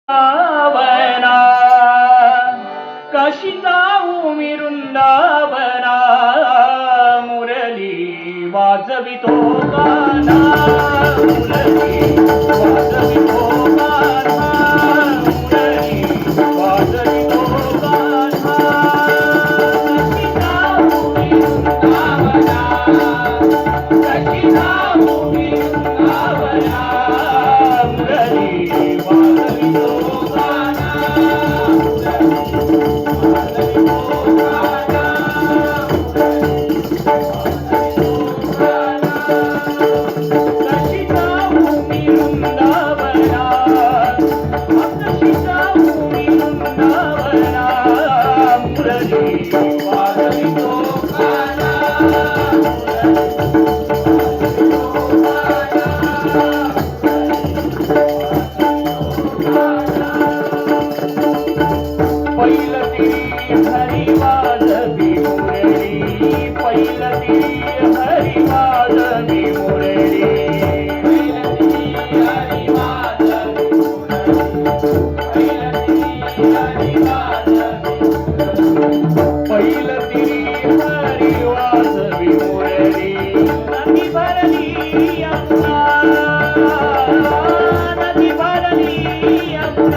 वृंदावना काशी जाऊ मी वृंदावना मुरली वाजवितो गाना मुरली वाजवितो गाना मुरली वाजवितो गाना काशी जाऊ मी वृंदावना काशी जाऊ मी वृंदावना मुरली वाजवितो गाना काशी जाऊ मी वृंदावना काशी जाऊ मी वृंदावना मुरली वाजवितो गाना पैलती हरी वाजवी मुरली पैलती हरी वाजवी मुरली पैलती हरी वाजवी मुरली पैलती हरी वाजवी पैलती हरी वाजवी मुरली नदी भरली यमुना नदी भरली यमुना